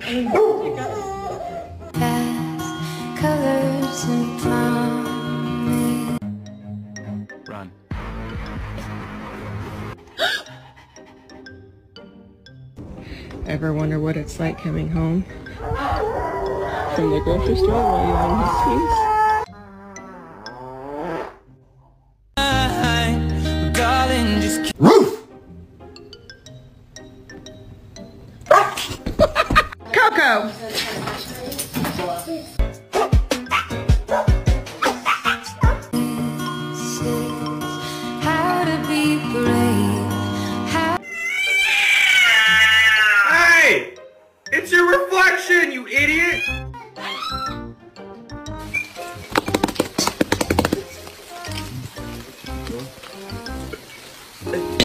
Colors and promise. Run. Ever wonder what it's like coming home from the grocery store while you're on his teeth? Darling, just Coco! How to be brave. Hey! It's your reflection, you idiot!